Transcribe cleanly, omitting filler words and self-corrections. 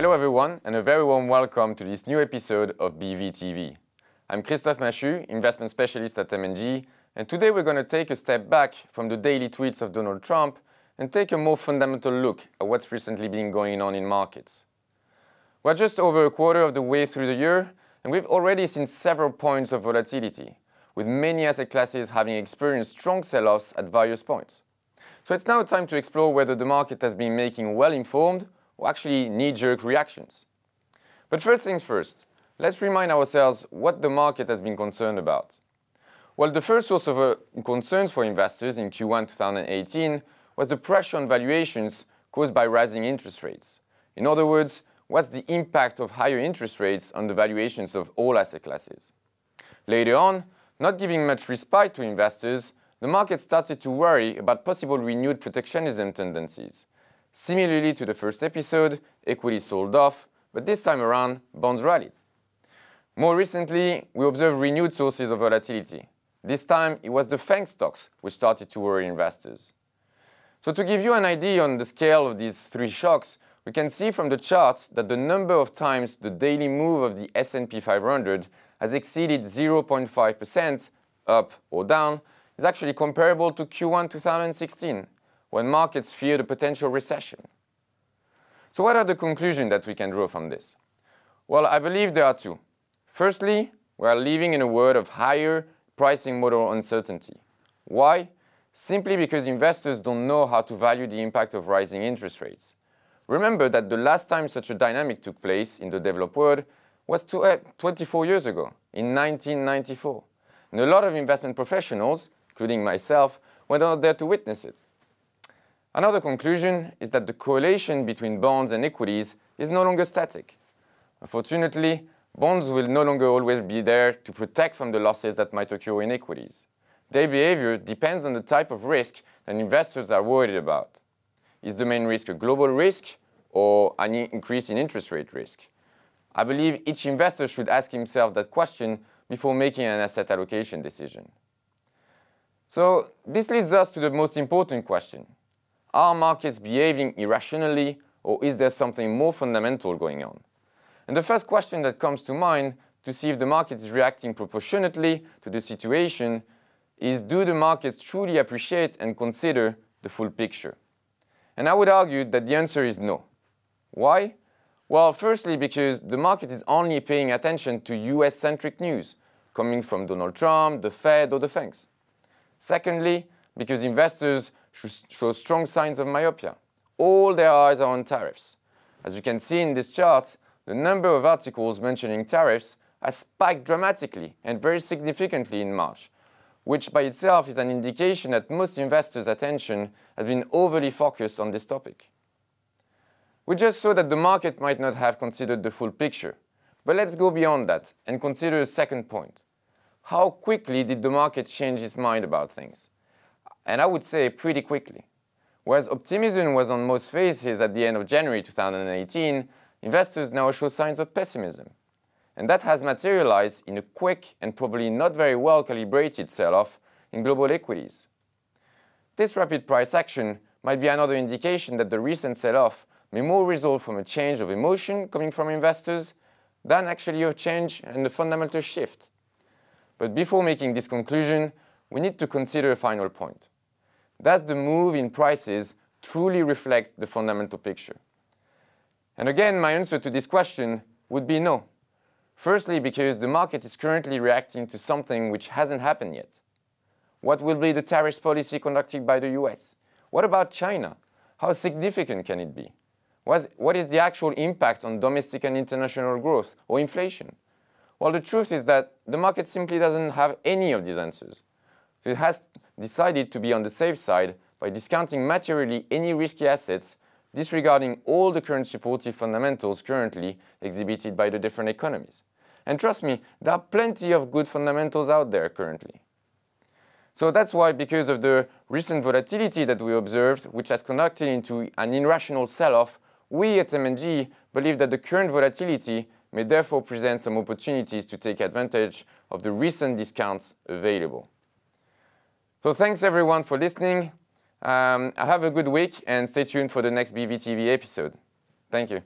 Hello everyone, and a very warm welcome to this new episode of BVTV. I'm Christophe Machu, investment specialist at M&G, and today we're going to take a step back from the daily tweets of Donald Trump and take a more fundamental look at what's recently been going on in markets. We're just over a quarter of the way through the year, and we've already seen several points of volatility, with many asset classes having experienced strong sell-offs at various points. So it's now time to explore whether the market has been making well-informed or actually knee-jerk reactions. But first things first, let's remind ourselves what the market has been concerned about. Well, the first source of concerns for investors in Q1 2018 was the pressure on valuations caused by rising interest rates. In other words, what's the impact of higher interest rates on the valuations of all asset classes? Later on, not giving much respite to investors, the market started to worry about possible renewed protectionism tendencies. Similarly to the first episode, equities sold off, but this time around, bonds rallied. More recently, we observed renewed sources of volatility. This time, it was the FANG stocks which started to worry investors. So to give you an idea on the scale of these three shocks, we can see from the chart that the number of times the daily move of the S&P 500 has exceeded 0.5%, up or down, is actually comparable to Q1 2016, when markets feared a potential recession. So what are the conclusions that we can draw from this? Well, I believe there are two. Firstly, we are living in a world of higher pricing model uncertainty. Why? Simply because investors don't know how to value the impact of rising interest rates. Remember that the last time such a dynamic took place in the developed world was 24 years ago, in 1994. And a lot of investment professionals, including myself, were not there to witness it. Another conclusion is that the correlation between bonds and equities is no longer static. Unfortunately, bonds will no longer always be there to protect from the losses that might occur in equities. Their behavior depends on the type of risk that investors are worried about. Is the main risk a global risk or an increase in interest rate risk? I believe each investor should ask himself that question before making an asset allocation decision. So this leads us to the most important question. Are markets behaving irrationally, or is there something more fundamental going on? And the first question that comes to mind to see if the market is reacting proportionately to the situation is, do the markets truly appreciate and consider the full picture? And I would argue that the answer is no. Why? Well, firstly, because the market is only paying attention to US-centric news coming from Donald Trump, the Fed, or the FANGs. Secondly, because investors show strong signs of myopia. All their eyes are on tariffs. As you can see in this chart, the number of articles mentioning tariffs has spiked dramatically and very significantly in March, which by itself is an indication that most investors' attention has been overly focused on this topic. We just saw that the market might not have considered the full picture, but let's go beyond that and consider a second point. How quickly did the market change its mind about things? And I would say pretty quickly. Whereas optimism was on most faces at the end of January 2018, investors now show signs of pessimism. And that has materialized in a quick and probably not very well calibrated sell-off in global equities. This rapid price action might be another indication that the recent sell-off may more result from a change of emotion coming from investors than actually a change and a fundamental shift. But before making this conclusion, we need to consider a final point. Does the move in prices truly reflect the fundamental picture? And again, my answer to this question would be no. Firstly, because the market is currently reacting to something which hasn't happened yet. What will be the tariff policy conducted by the US? What about China? How significant can it be? What is the actual impact on domestic and international growth or inflation? Well, the truth is that the market simply doesn't have any of these answers. So it has decided to be on the safe side by discounting materially any risky assets, disregarding all the current supportive fundamentals currently exhibited by the different economies. And trust me, there are plenty of good fundamentals out there currently. So that's why, because of the recent volatility that we observed, which has conducted into an irrational sell-off, we at M&G believe that the current volatility may therefore present some opportunities to take advantage of the recent discounts available. So thanks everyone for listening. Have a good week and stay tuned for the next BVTV episode. Thank you.